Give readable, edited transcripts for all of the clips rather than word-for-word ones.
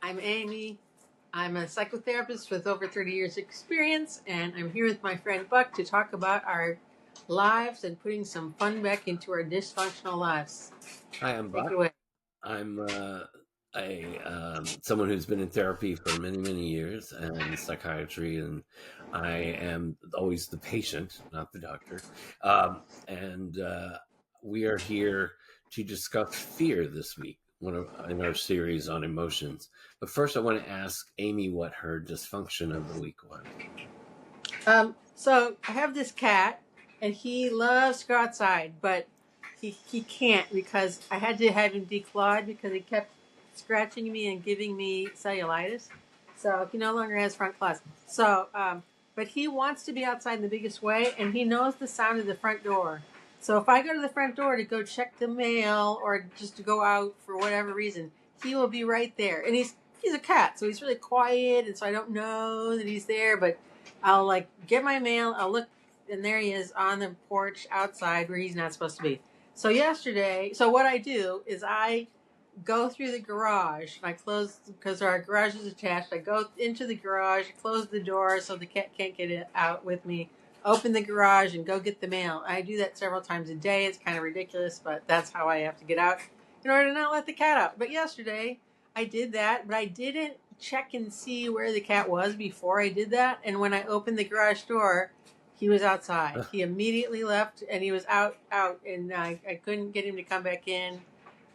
I'm Amy. I'm a psychotherapist with over 30 years experience, and I'm here with my friend Buck to talk about our lives and putting some fun back into our dysfunctional lives. Hi, I'm Take it Buck. away. I'm someone who's been in therapy for many, many years and psychiatry, and I am always the patient, not the doctor. And We are here to discuss fear this week, in our series on emotions. But first, I want to ask Amy what her dysfunction of the week was. So I have this cat, and he loves to go outside, but he can't because I had to have him declawed because he kept scratching me and giving me cellulitis. So he no longer has front claws. But he wants to be outside in the biggest way, and he knows the sound of the front door. So if I go to the front door to go check the mail or just to go out for whatever reason, he will be right there. And he's a cat, so he's really quiet, and so I don't know that he's there, but I'll like get my mail. I'll look, and there he is on the porch outside where he's not supposed to be. So what I do is I go through the garage. And I close because our garage is attached. I go into the garage, close the door so the cat can't get it out with me. Open the garage and go get the mail. I do that several times a day. It's kind of ridiculous, but that's how I have to get out in order to not let the cat out. But yesterday I did that, but I didn't check and see where the cat was before I did that. And when I opened the garage door, he was outside. He immediately left, and he was out, and I couldn't get him to come back in.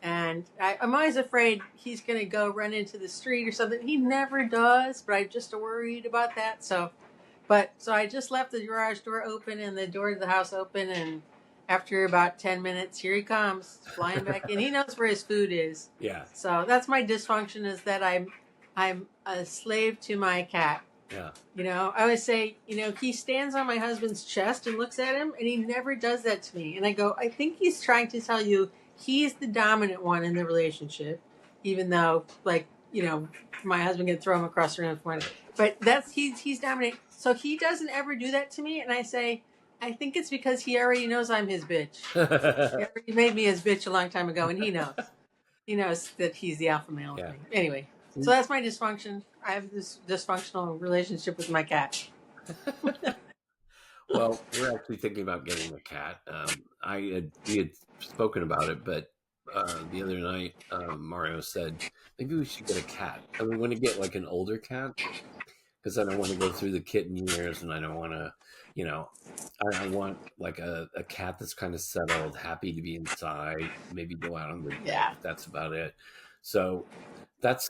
And I'm always afraid he's going to go run into the street or something. He never does, but I'm just worried about that. So I just left the garage door open and the door to the house open, and after about 10 minutes, here he comes flying back in. He knows where his food is. Yeah, So that's my dysfunction, is that I'm a slave to my cat. yeah. I always say, he stands on my husband's chest and looks at him, and he never does that to me. And I go, I think he's trying to tell you he's the dominant one in the relationship, even though, my husband can throw him across the room if one. But he's dominant. So he doesn't ever do that to me, and I say, I think it's because he already knows I'm his bitch. He already made me his bitch a long time ago, and he knows. He knows that he's the alpha male with Yeah. me. Anyway, so that's my dysfunction. I have this dysfunctional relationship with my cat. Well, we're actually thinking about getting a cat. We had spoken about it, but the other night, Mario said maybe we should get a cat. I mean, we want to get like an older cat because I don't want to go through the kitten years, and I don't want to, you know, I want like a cat that's kind of settled, happy to be inside, maybe go out on the Yeah. deck. That's about it. So that's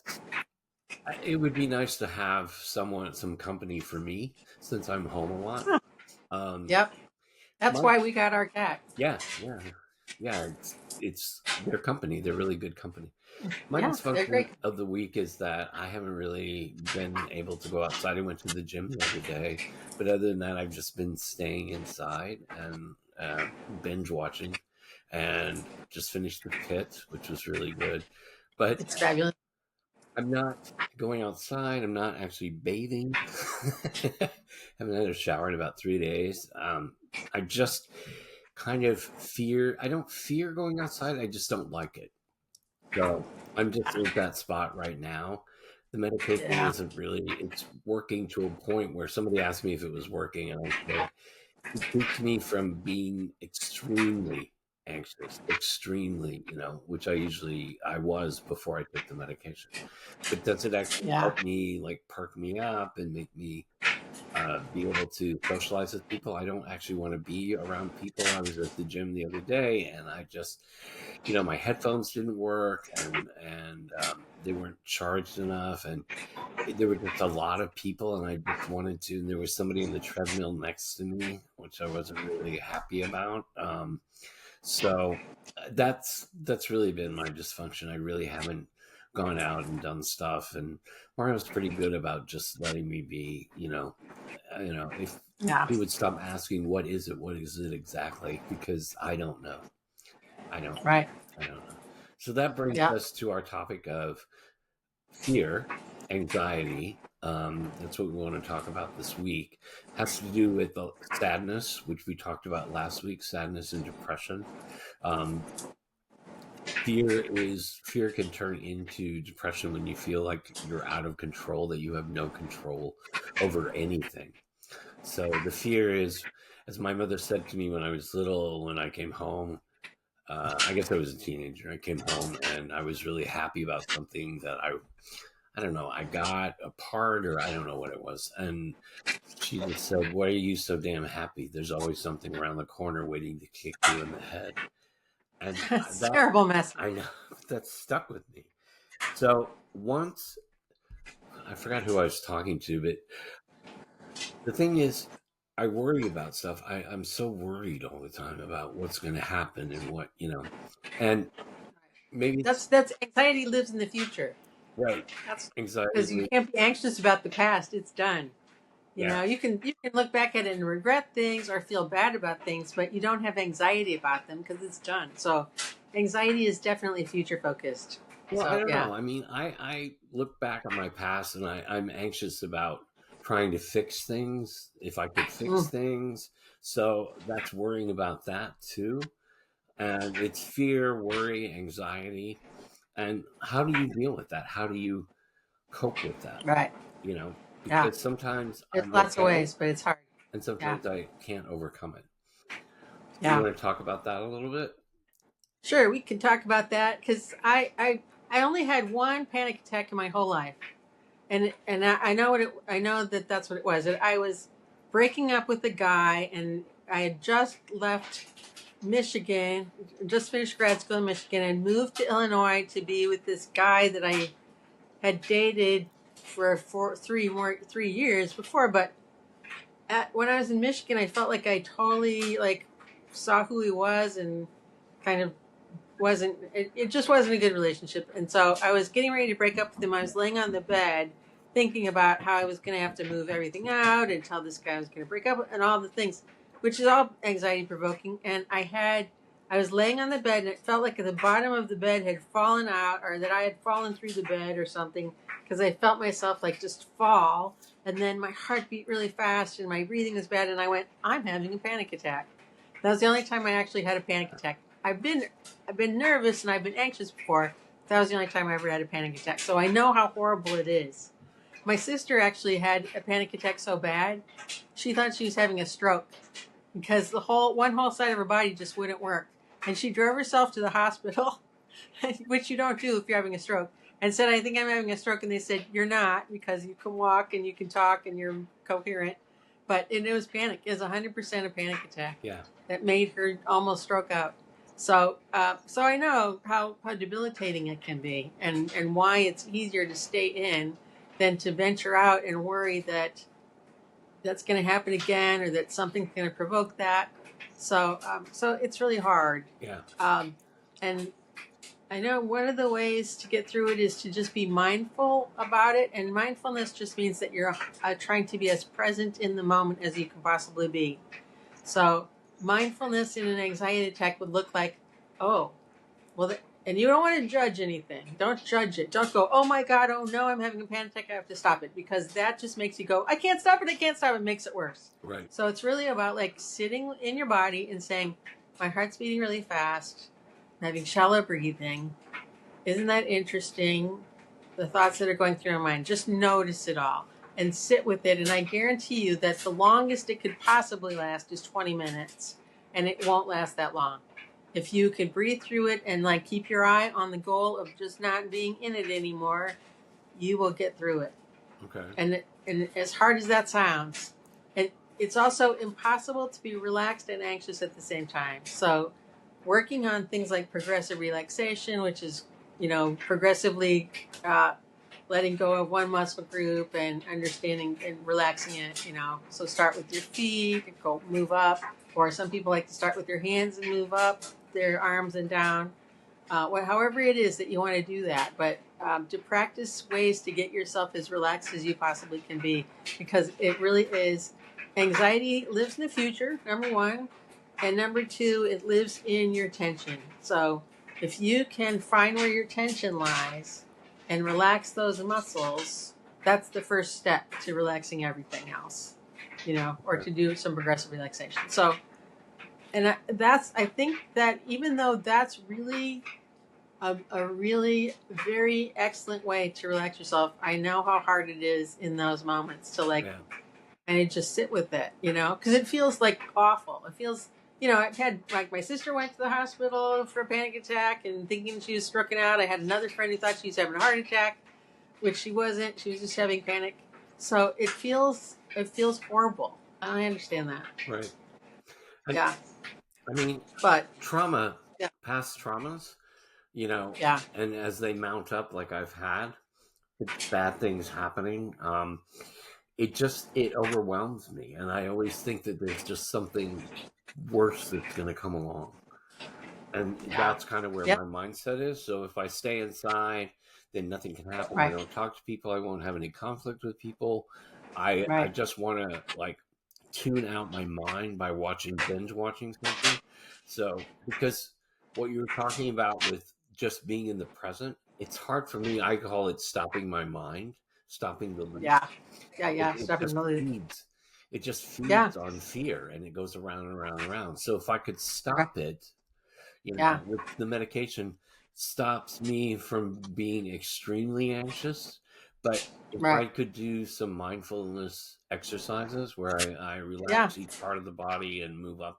it. Would be nice to have some company for me since I'm home a lot. Huh. Um, Yep. That's my why we got our cat. Yeah, yeah, yeah. It's their company. They're really good company. My Yeah, they're dysfunction great. of the week is that I haven't really been able to go outside. I went to the gym the other day, but other than that, I've just been staying inside and binge watching, and just finished The Pit, which was really good. But It's fabulous. I'm not going outside. I'm not actually bathing. Haven't had a shower in about 3 days. I just kind of fear. I don't fear going outside. I just don't like it. So I'm just in that spot right now. The medication Yeah. isn't really. It's working to a point where somebody asked me if it was working, and I said it keeps me from being extremely anxious, extremely, which I was before I took the medication. But does it actually Yeah. help me, like, perk me up and make me be able to socialize with people? I don't actually want to be around people. I was at the gym the other day, and I just, my headphones didn't work, and they weren't charged enough, and there were just a lot of people, and I just wanted to. And there was somebody in the treadmill next to me, which I wasn't really happy about. So that's really been my dysfunction. I really haven't gone out and done stuff, and Mario's pretty good about just letting me be. If Yeah. he would stop asking, "What is it exactly?" Because I don't know. I don't. Right. I don't know. So that brings Yeah. us to our topic of fear, anxiety. That's what we want to talk about this week. Has to do with the sadness, which we talked about last week, sadness and depression. Um, fear can turn into depression when you feel like you're out of control, that you have no control over anything. So the fear is, as my mother said to me when I was little, when I came home, I guess I was a teenager. I came home and I was really happy about something that I don't know, I got a part, or I don't know what it was. And she just said, "Why are you so damn happy? There's always something around the corner waiting to kick you in the head." And That's a that, terrible message. I know, that stuck with me. So once, I forgot who I was talking to, but the thing is, I worry about stuff. I'm so worried all the time about what's going to happen and what, and maybe it's That's anxiety lives in the future. right. That's Anxiety, because you can't be anxious about the past. It's done. You yeah. know, you can look back at it and regret things or feel bad about things, but you don't have anxiety about them because it's done. So, anxiety is definitely future focused. Well, I So, don't yeah. know. I mean, I look back on my past and I'm anxious about trying to fix things, if I could fix Mm, things. So that's worrying about that too. And it's fear, worry, anxiety. And how do you deal with that? How do you cope with that? right. You know, Yeah. because sometimes There's I'm lots of okay ways, but it's hard. and Yeah. sometimes I can't overcome it. So you Yeah. want to talk about that a little bit? Sure, we can talk about that because I only had one panic attack in my whole life, and I know I know that that's what it was. That I was breaking up with a guy, and I had just left Michigan, just finished grad school in Michigan, and moved to Illinois to be with this guy that I had dated for 3 years before. But when I was in Michigan, I felt like I totally like saw who he was and kind of wasn't it just wasn't a good relationship. And so I was getting ready to break up with him. I was laying on the bed thinking about how I was going to have to move everything out and tell this guy I was going to break up and all the things, which is all anxiety provoking. And I was laying on the bed and it felt like the bottom of the bed had fallen out, or that I had fallen through the bed or something, because I felt myself like just fall. And then my heart beat really fast and my breathing was bad, and I went, I'm having a panic attack. That was the only time I actually had a panic attack. I've been nervous and I've been anxious before. That was the only time I ever had a panic attack. So I know how horrible it is. My sister actually had a panic attack so bad, she thought she was having a stroke because the one whole side of her body just wouldn't work. And she drove herself to the hospital, which you don't do if you're having a stroke, and said, I think I'm having a stroke. And they said, you're not, because you can walk and you can talk and you're coherent. But it was panic. It was 100% a panic attack Yeah. that made her almost stroke out. So I know how debilitating it can be, and why it's easier to stay in than to venture out and worry that that's going to happen again, or that something's going to provoke that. So it's really hard. Yeah. And I know one of the ways to get through it is to just be mindful about it, and mindfulness just means that you're trying to be as present in the moment as you can possibly be. So mindfulness in an anxiety attack would look like, oh, well, and you don't want to judge anything. Don't judge it. Don't go, oh my God, oh no, I'm having a panic attack. I have to stop it, because that just makes you go, I can't stop it. I can't stop it. It makes it worse. Right. So it's really about like sitting in your body and saying, my heart's beating really fast. I'm having shallow breathing. Isn't that interesting? The thoughts that are going through your mind, just notice it all and sit with it. And I guarantee you that the longest it could possibly last is 20 minutes, and it won't last that long. If you could breathe through it and like keep your eye on the goal of just not being in it anymore, you will get through it. Okay. And as hard as that sounds, it's also impossible to be relaxed and anxious at the same time. So working on things like progressive relaxation, which is, progressively letting go of one muscle group and understanding and relaxing it, So start with your feet and go move up, or some people like to start with their hands and move up their arms and down. However it is that you want to do that, but to practice ways to get yourself as relaxed as you possibly can be, because it really is. Anxiety lives in the future, number one, and number two, it lives in your tension. So if you can find where your tension lies and relax those muscles, that's the first step to relaxing everything else, or to do some progressive relaxation. So, and I think that even though that's really a really very excellent way to relax yourself. I know how hard it is in those moments to like, Yeah. and just sit with it, because it feels like awful. It feels, I had like my sister went to the hospital for a panic attack and thinking she was stricken out. I had another friend who thought she was having a heart attack, which she wasn't. She was just having panic. So it feels horrible. I understand that. Right. And Yeah, I mean, but trauma, yeah, past traumas, yeah, and as they mount up, like I've had bad things happening, it overwhelms me, and I always think that there's just something worse that's going to come along, and yeah, that's kind of where yeah. my mindset is. So if I stay inside, then nothing can happen. I Right, don't talk to people. I won't have any conflict with people. I right. just want to like tune out my mind by binge watching something. So because what you were talking about with just being in the present, it's hard for me. I call it stopping my mind, stopping the loop. Yeah, yeah, it, yeah. it Stop and just believe. feeds it just Yeah, feeds on fear, and it goes around and around and around. So if I could right. stop it, Yeah, with the medication, stops me from being extremely anxious. But if right. I could do some mindfulness exercises where I Yeah, relax each part of the body and move up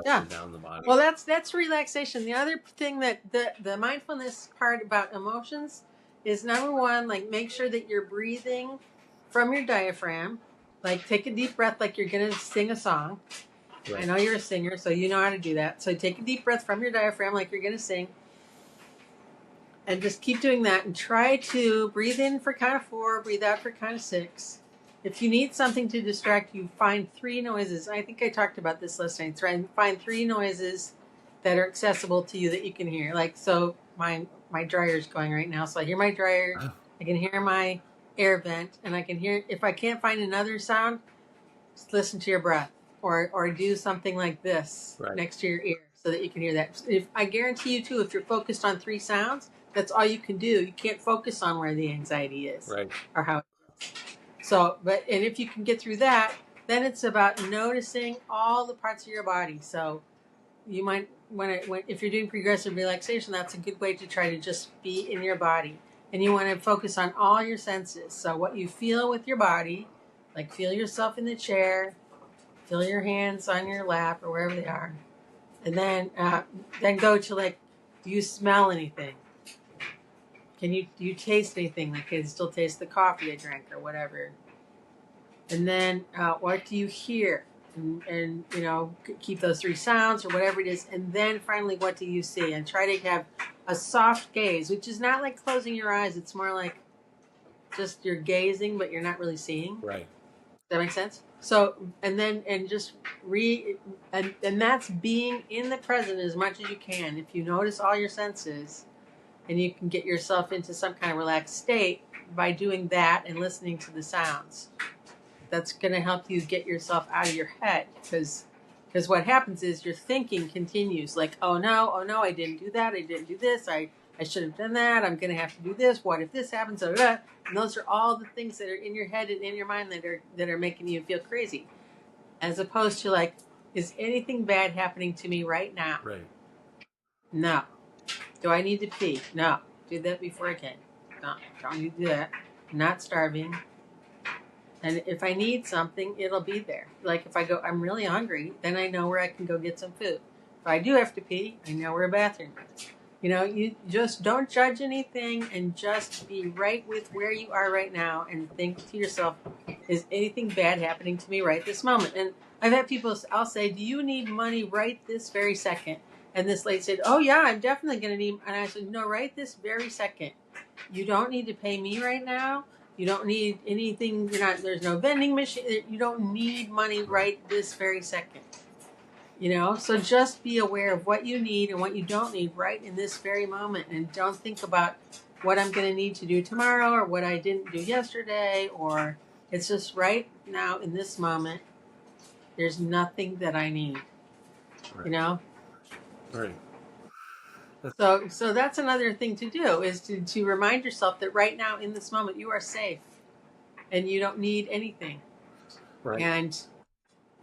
yeah. and down the body. Well, that's relaxation. The other thing that the mindfulness part about emotions is number one, like make sure that you're breathing from your diaphragm. Like take a deep breath, like you're gonna sing a song. I Right. know you're a singer, so you know how to do that. So take a deep breath from your diaphragm, like you're gonna sing, and just keep doing that. And try to breathe in for count of 4, breathe out for count of 6. If you need something to distract you, find 3 noises. I think I talked about this last night. Try and find 3 noises that are accessible to you that you can hear. Like, so my dryer's going right now, so I hear my dryer. Oh, I can hear my air vent, and I can hear. If I can't find another sound, just listen to your breath, or do something like this right. next to your ear so that you can hear that. If I guarantee you too, if you're focused on 3 sounds, that's all you can do. You can't focus on where the anxiety is Right. or how. So, and if you can get through that, then it's about noticing all the parts of your body. So you might if you're doing progressive relaxation, that's a good way to try to just be in your body, and you want to focus on all your senses. So what you feel with your body, like feel yourself in the chair, feel your hands on your lap or wherever they are, and then go to like, do you smell anything? Do you taste anything? Like, can you still taste the coffee I drank or whatever? And then what do you hear? And keep those 3 sounds or whatever it is. And then finally, what do you see? And try to have a soft gaze, which is not like closing your eyes. It's more like just you're gazing, but you're not really seeing. Right. Does that make sense? So, and just and that's being in the present as much as you can. If you notice all your senses, and you can get yourself into some kind of relaxed state by doing that and listening to the sounds. That's going to help you get yourself out of your head, because what happens is your thinking continues, like, oh no, I didn't do that, I didn't do this, I should have done that, I'm going to have to do this, what if this happens, and those are all the things that are in your head and in your mind that are making you feel crazy, as opposed to like, is anything bad happening to me right now? Right. No. Do I need to pee? No. Do that before I can. No, don't need to do that. I'm not starving. And if I need something, it'll be there. Like if I go, I'm really hungry, then I know where I can go get some food. If I do have to pee, I know where a bathroom is. You just don't judge anything and just be right with where you are right now and think to yourself, is anything bad happening to me right this moment? And I've had people, I'll say, do you need money right this very second? And this lady said, oh yeah, I'm definitely going to need, and I said, no, right this very second. You don't need to pay me right now. You don't need anything. There's no vending machine. You don't need money right this very second. So just be aware of what you need and what you don't need right in this very moment. And don't think about what I'm going to need to do tomorrow or what I didn't do yesterday. Or it's just right now in this moment. There's nothing that I need. Right. Right. So that's another thing to do, is to remind yourself that right now in this moment you are safe and you don't need anything. Right. And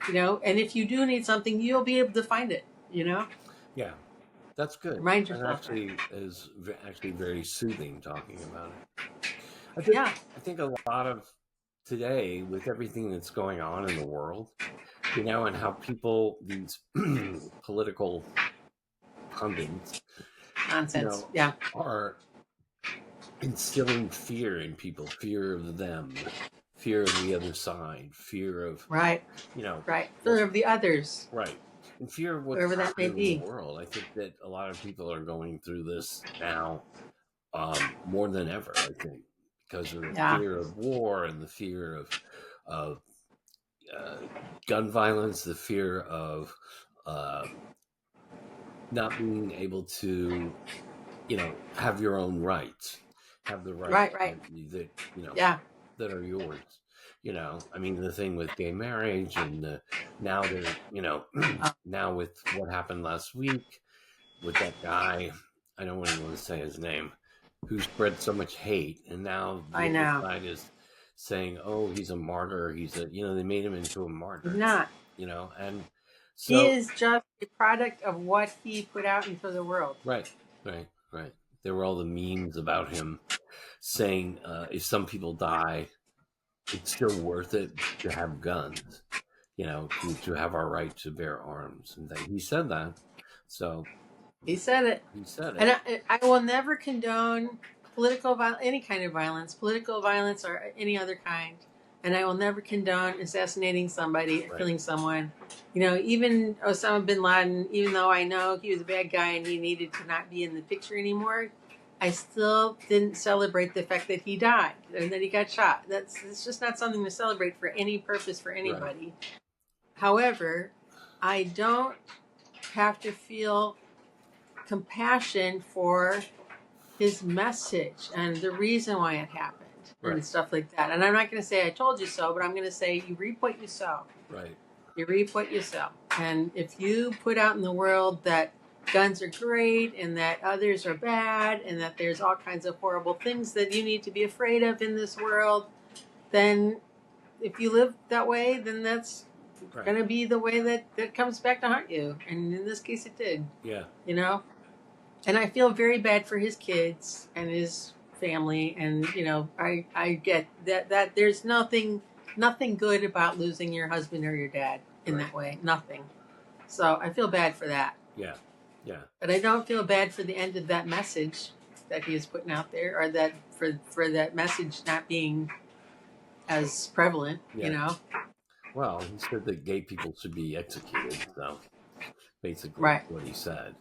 and if you do need something, you'll be able to find it. Yeah. That's good. Remind And yourself that. actually is actually very soothing talking about it. I think Yeah. I think a lot of today with everything that's going on in the world, and how people these political pundits, you Nonsense. know, Yeah. are instilling fear in people, fear of them, fear of the other side, fear of, Right. you know, Right. what Fear of the others, right. And fear of what's whoever that may happening in the be. world. I think that a lot of people are going through this now more than ever, I think, because of the Yeah. fear of war and the fear of uh, gun violence, the fear of uh, not being able to, have your own rights, have the rights Right. Right. that Yeah. that are yours. I mean, the thing with gay marriage and now they're, Uh, now with what happened last week with that guy, I don't even want to say his name, who spread so much hate, and now the I other know. side is saying, "Oh, he's a martyr. They made him into a He's martyr." not. And He so is just a product of what he put out into the world. right, right, right. There were all the memes about him saying, "If some people die, it's still worth it to have guns." To have our right to bear arms, and he said that. So He said it. he said And it. I will never condone political violence, any kind of violence, political violence or any other kind. And I will never condone assassinating somebody, Right, killing someone. Even Osama bin Laden, even though I know he was a bad guy and he needed to not be in the picture anymore, I still didn't celebrate the fact that he died and that he got shot. It's just not something to celebrate for any purpose for right, anybody. However, I don't have to feel compassion for his message and the reason why it happened and right, stuff like that. And I'm not going to say I told you so, but I'm going to say you reap what you sow. right, You reap what you sow. And if you put out in the world that guns are great and that others are bad and that there's all kinds of horrible things that you need to be afraid of in this world, then if you live that way, then that's right. going to be the way that comes back to haunt you. And in this case, it did, Yeah, you know? And I feel very bad for his kids and his family. And I get that there's nothing good about losing your husband or your dad in right. that way. Nothing. So I feel bad for that. Yeah, yeah, But I don't feel bad for the end of that message that he is putting out there, or that for that message not being as prevalent. yeah. Well, he said that gay people should be executed. So basically, Right? that's what he said.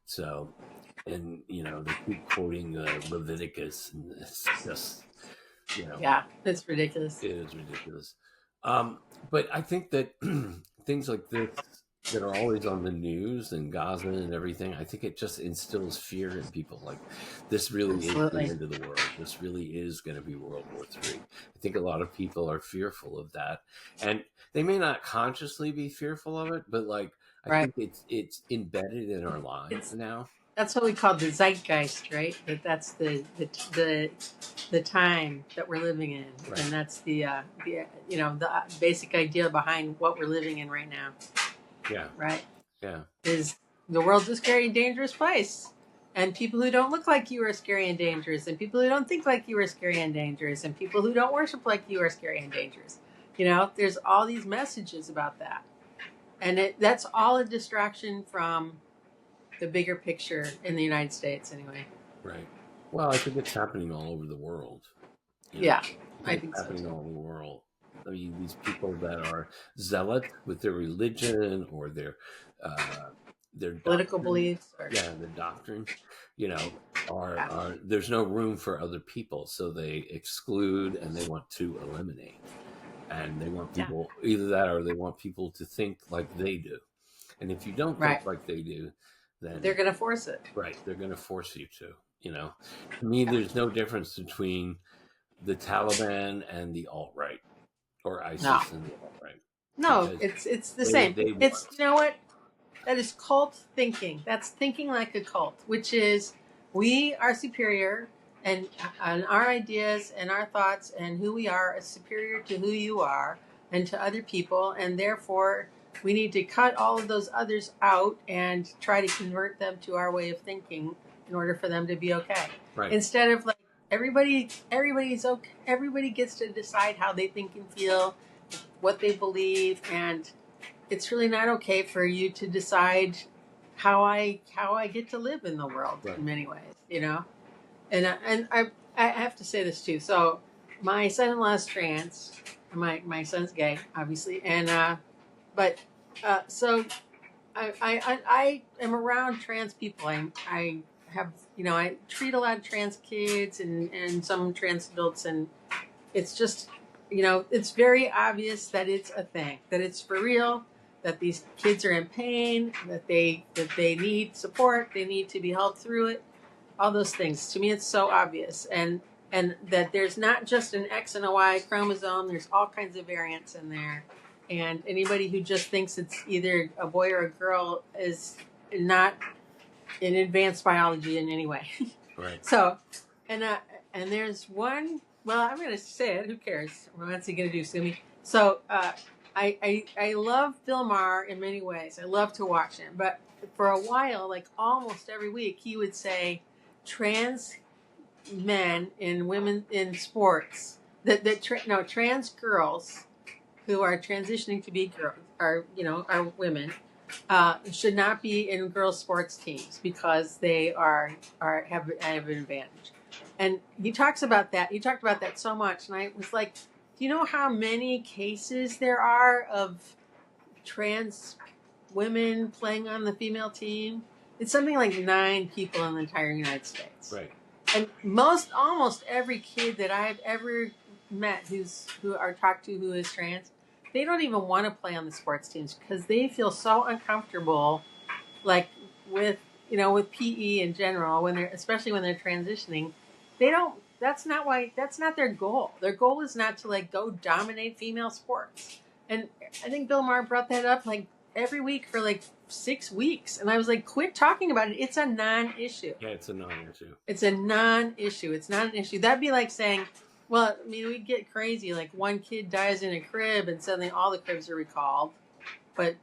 So, and they keep quoting Leviticus, and it's just, you know, Yeah, it's ridiculous. it is ridiculous. But I think that things like this that are always on the news and Gaza and everything, I think it just instills fear in people. Like, this really is the Absolutely. end of the world. This really is going to be World War III. I think a lot of people are fearful of that, and they may not consciously be fearful of it, but like I Right. think it's embedded in our lives It's now. That's what we call the zeitgeist, right? That's the time that we're living in, Right. and that's the basic idea behind what we're living in right now, Yeah. right? Yeah. Is the world's a scary and dangerous place, and people who don't look like you are scary and dangerous, and people who don't think like you are scary and dangerous, and people who don't worship like you are scary and dangerous. There's all these messages about that, and that's all a distraction from the bigger picture in the United States, anyway. Right. Well, I think it's happening all over the world. Yeah, I I think think it's so happening too. all over the world. I mean, these people that are zealot with their religion or their Political doctrine, beliefs, or yeah, the doctrine, you know, yeah, are there's no room for other people, so they exclude and they want to eliminate, and they want yeah, people either that or they want people to think like they do, and if you don't think right. like they do, They're then gonna force it. right, they're going to force you to. To me, Yeah. there's no difference between the Taliban and the alt right, or No, ISIS and the alt right, no, because it's the they same. they It's, want you know what? That is cult thinking. That's thinking like a cult, which is we are superior, and our ideas and our thoughts and who we are is superior to who you are and to other people, and therefore we need to cut all of those others out and try to convert them to our way of thinking in order for them to be okay. Right. Instead of like everybody's okay. Everybody gets to decide how they think and feel, what they believe, and it's really not okay for you to decide how I get to live in the world Right. in many ways, you know. And I have to say this too. So my son-in-law is trans. My son's gay, obviously, and but so I am around trans people. I have, you know, I treat a lot of trans kids and some trans adults, and it's just, you know, it's very obvious that it's a thing, that it's for real, that these kids are in pain, that they need support, they need to be helped through it, all those things. To me, it's so obvious, and that there's not just an X and a Y chromosome. There's all kinds of variants in there, and anybody who just thinks it's either a boy or a girl is not in advanced biology in any way. Right. So, and there's one. Well, I'm going to say it. Who cares? What's he going to do, sue me? So, I love Bill Maher in many ways. I love to watch him, but for a while, like almost every week, he would say, trans men and women in sports, trans girls who are transitioning to be girls are women, should not be in girls sports teams because they have an advantage. And he talks about that. He talked about that so much, and I was like, do you know how many cases there are of trans women playing on the female team? It's something like 9 people in the entire United States. Right. And almost every kid that I've ever met who talked to who is trans, they don't even want to play on the sports teams because they feel so uncomfortable, like with PE in general, especially when they're transitioning. They don't. That's not their goal. Their goal is not to like go dominate female sports. And I think Bill Maher brought that up like every week for like 6 weeks, and I was like, quit talking about it. It's a non-issue. Yeah, it's a non-issue. It's a non-issue. It's not an issue. That'd be like saying, well, I mean, we get crazy. Like one kid dies in a crib, and suddenly all the cribs are recalled. But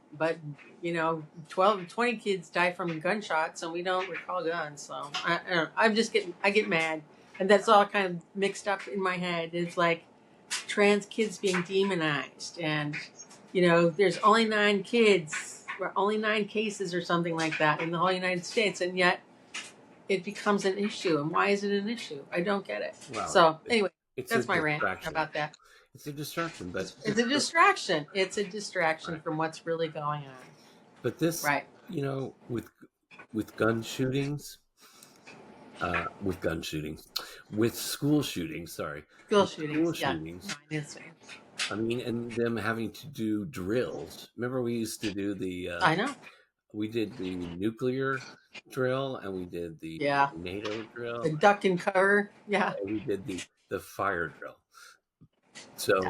20 kids die from gunshots, and we don't recall guns. So I don't know. I get mad, and that's all kind of mixed up in my head. It's like trans kids being demonized, and there's only 9 kids, or only 9 cases, or something like that in the whole United States, and yet it becomes an issue. And why is it an issue? I don't get it. Well, so anyway, it's that's my rant about that. It's a distraction, but it's a distraction. It's a distraction from what's really going on. But this, right? With gun shootings, with school shootings. Sorry, school shootings. I mean, and them having to do drills. Remember, we used to do the. I know. We did the nuclear drill, and we did the NATO drill, the duck and cover. Yeah, and we did the fire drill. So,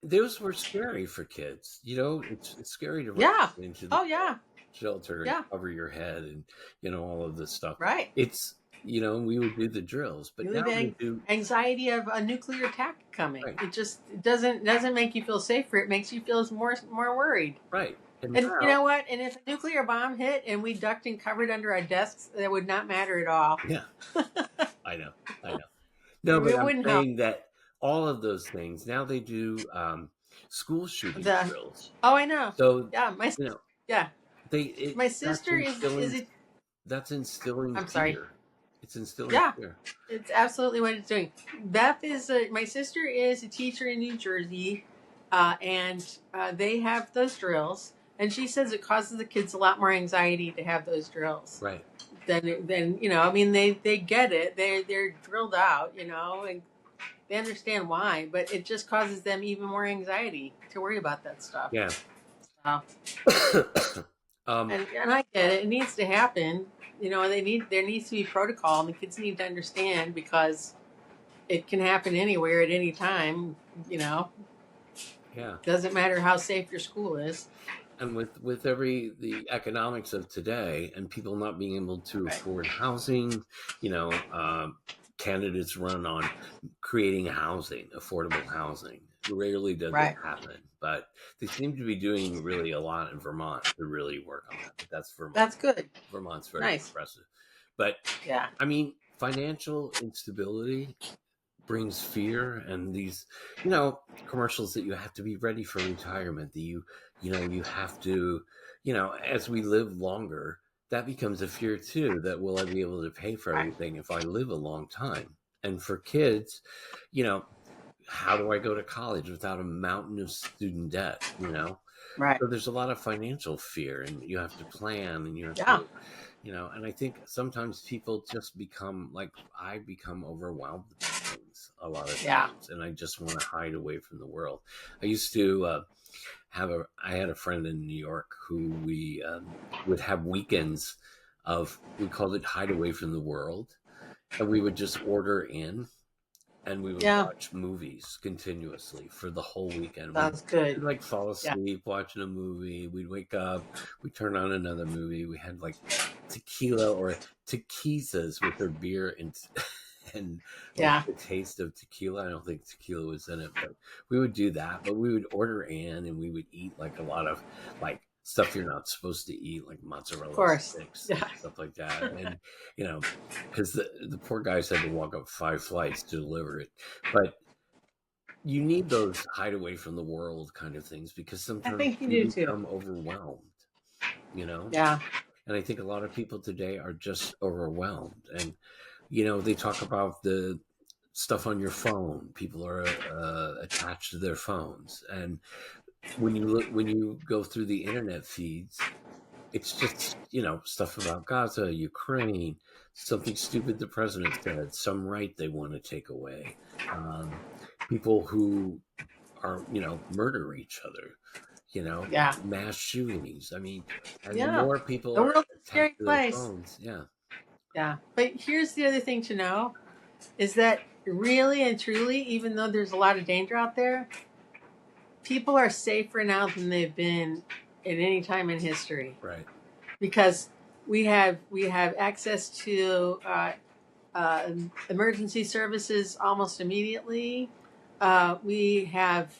those were scary for kids. It's scary to run into the shelter and cover your head and all of this stuff. Right. It's we would do the drills, but now we do anxiety of a nuclear attack coming. Right. It doesn't make you feel safer. It makes you feel more worried. Right. And you know what? And if a nuclear bomb hit and we ducked and covered under our desks, that would not matter at all. Yeah. I know. No, but I'm saying that all of those things, now they do school shooting drills. Oh, I know. So, my sister is that's instilling I'm fear. Sorry. It's instilling fear. It's absolutely what it's doing. Beth is my sister is a teacher in New Jersey, and they have those drills. And she says it causes the kids a lot more anxiety to have those drills. Right. Then I mean, they get it. They're drilled out, and they understand why, but it just causes them even more anxiety to worry about that stuff. Yeah. And I get it. It needs to happen. There needs to be protocol, and the kids need to understand because it can happen anywhere at any time. Yeah. Doesn't matter how safe your school is. And with the economics of today and people not being able to afford housing, candidates run on creating housing, affordable housing. Rarely does it Right. happen, but they seem to be doing really a lot in Vermont to really work on that. But that's Vermont. That's good. Vermont's very Nice. progressive. But Yeah. I mean, financial instability brings fear, and these, commercials that you have to be ready for retirement, that you have to, as we live longer, that becomes a fear too, that will I be able to pay for Right. everything if I live a long time? And for kids, you know, how do I go to college without a mountain of student debt? Right. So there's a lot of financial fear, and you have to plan, and you have Yeah. to, and I think sometimes people just become like, I become overwhelmed with things a lot of Yeah. times, and I just want to hide away from the world. I used to I had a friend in New York who we would have weekends we called it hide away from the world, and we would just order in, and we would Yeah. watch movies continuously for the whole weekend. Sounds We'd good. like fall Yeah. asleep watching a movie. We'd wake up, we'd turn on another movie. We had like tequila or tequisas with their beer and like Yeah. the taste of tequila. I don't think tequila was in it, but we would do that. But we would order in, and we would eat like a lot of like stuff you're not supposed to eat, like Of mozzarella course. sticks and Yeah. stuff like that. And because the poor guys had to walk up 5 flights to deliver it. But you need those hide away from the world kind of things, because I sometimes think you you do too. become overwhelmed, you know? Yeah. And I think a lot of people today are just overwhelmed. And, they talk about the stuff on your phone. People are attached to their phones. And when you go through the internet feeds, it's just, stuff about Gaza, Ukraine, something stupid the president said, some right they want to take away. People who are, murder each other, Yeah. mass shootings. I mean, and the Yeah. more people The are world's a attached scary to their place. phones, yeah. Yeah. But here's the other thing to know is that really and truly, even though there's a lot of danger out there, people are safer now than they've been at any time in history, Right. because we have access to emergency services almost immediately. We have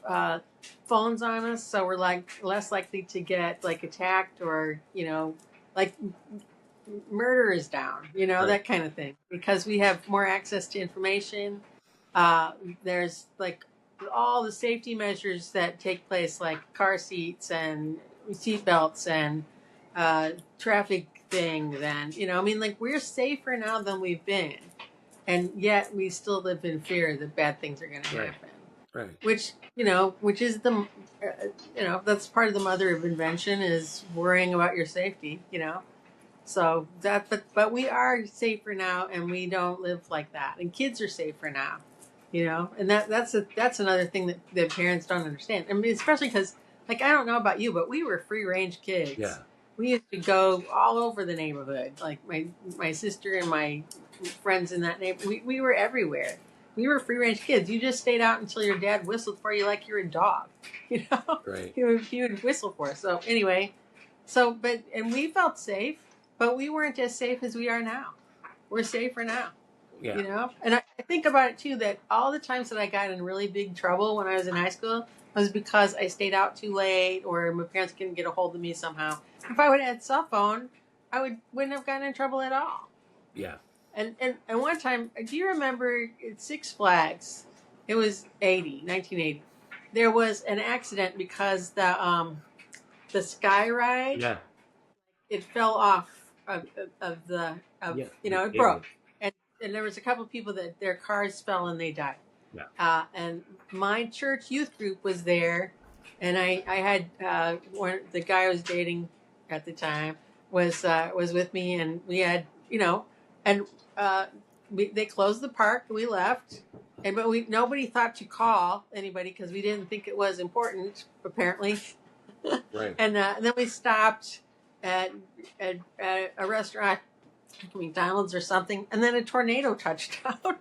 phones on us, so we're like less likely to get like attacked, or like murder is down, Right. that kind of thing, because we have more access to information. There's like all the safety measures that take place, like car seats and seat belts and traffic things, and like we're safer now than we've been, and yet we still live in fear that bad things are going to Right. happen. Right. Which is that's part of the mother of invention, is worrying about your safety. So but we are safer now, and we don't live like that, and kids are safer now. And that's another thing that parents don't understand. I mean, especially because, like, I don't know about you, but we were free range kids. Yeah. We used to go all over the neighborhood. Like my sister and my friends in that neighborhood, we were everywhere. We were free range kids. You just stayed out until your dad whistled for you like you're a dog. Right. He would whistle for us. So anyway, and we felt safe, but we weren't as safe as we are now. We're safer now. Yeah. And I think about it too, that all the times that I got in really big trouble when I was in high school was because I stayed out too late, or my parents couldn't get a hold of me somehow. If I would have had a cell phone, I wouldn't have gotten in trouble at all. Yeah. And one time, do you remember at Six Flags? It was 1980. There was an accident because the sky ride, Yeah. it fell off Yeah. it broke. And there was a couple of people that their cars fell and they died. Yeah. And my church youth group was there, and I had the guy I was dating at the time was with me, and we had and they closed the park and we left, but nobody thought to call anybody because we didn't think it was important, apparently. Right. And then we stopped at a restaurant, McDonald's or something, and then a tornado touched down.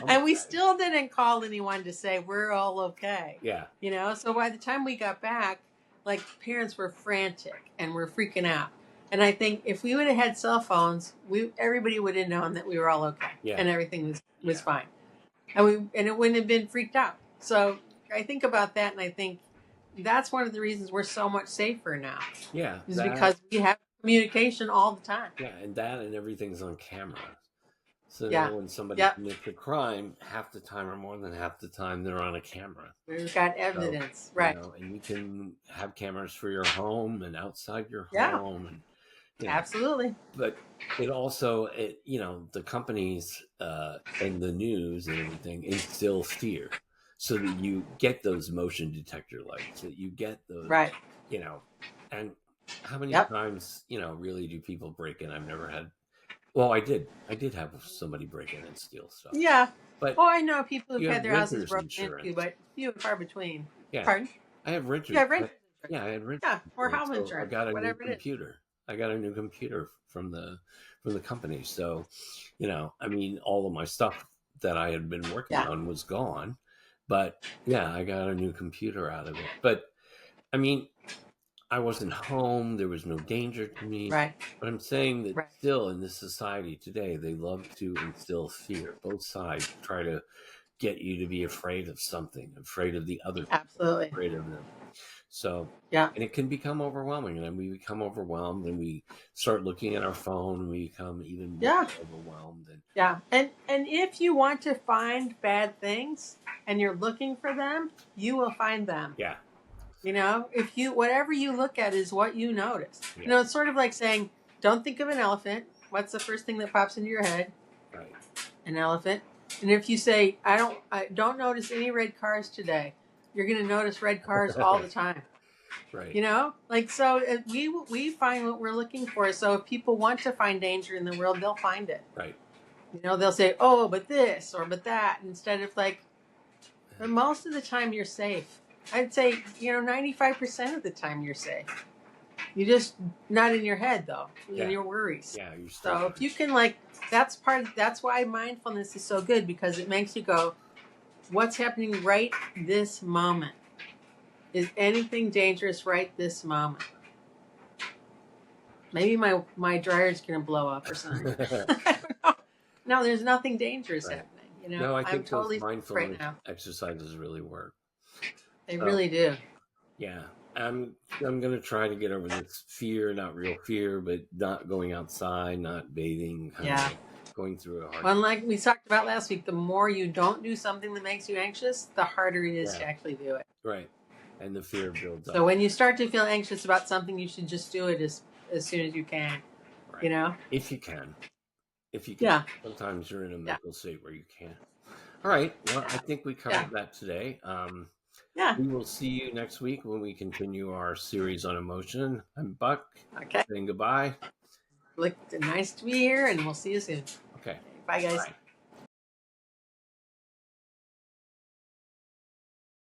And we still didn't call anyone to say we're all okay. Yeah. So by the time we got back, like, parents were frantic and were freaking out. And I think if we would have had cell phones, everybody would have known that we were all okay. Yeah. And everything was fine. And it wouldn't have been freaked out. So I think about that and I think that's one of the reasons we're so much safer now. Yeah, Is because we have communication all the time. Yeah, and that and everything's on camera. So Yeah. now when somebody Yep. commits a crime, half the time or more than half the time they're on a camera. We've got evidence, right? And you can have cameras for your home and outside your Yeah. home, and Absolutely. But it also, the companies and the news and everything instill fear, so that you get those motion detector lights, that you get those, right? And how many times, really do people break in? I've never had. Well, I did have somebody break in and steal stuff. Yeah. But I know people who've had their houses renter's broken insurance. into, but few and far between. Yeah. Pardon? I have renters. You have renters. Yeah, I had renters. Yeah, or home So insurance. I got a new whatever it is. computer. I got a new computer from the company. So, I mean, all of my stuff that I had been working on was gone. But yeah, I got a new computer out of it. But I mean, I wasn't home. There was no danger to me. Right. But I'm saying that still in this society today, they love to instill fear. Both sides try to get you to be afraid of something, afraid of the other people, Absolutely. afraid of them. So, and it can become overwhelming. And then we become overwhelmed and we start looking at our phone and we become even more overwhelmed. And if you want to find bad things and you're looking for them, you will find them. Yeah. If whatever you look at is what you notice. Yeah. It's sort of like saying, don't think of an elephant. What's the first thing that pops into your head? Right. An elephant. And if you say, I don't notice any red cars today, you're going to notice red cars all the time. Right. So we find what we're looking for. So if people want to find danger in the world, they'll find it. Right. They'll say, oh, but this or but that, instead of but most of the time you're safe. I'd say, 95% of the time you're safe. You're just not in your head though, in your worries. Yeah. So if you can that's why mindfulness is so good, because it makes you go, what's happening right this moment? Is anything dangerous right this moment? Maybe my dryer's going to blow up or something. I don't know. No, there's nothing dangerous happening. No, I think I'm totally those mindfulness right now. exercises really work. They really do. Yeah. I'm going to try to get over this fear, not real fear, but not going outside, not bathing, going through a hard. Well, like we talked about last week, the more you don't do something that makes you anxious, the harder it is to actually do it. Right. And the fear builds up. So when you start to feel anxious about something, you should just do it as soon as you can. Right. If you can. Yeah. Sometimes you're in a mental state where you can't. All right. Well, I think we covered that today. We will see you next week when we continue our series on emotion. I'm Buck. Okay. Saying goodbye. Nice to be here, and we'll see you soon. Okay. Bye, guys. Bye.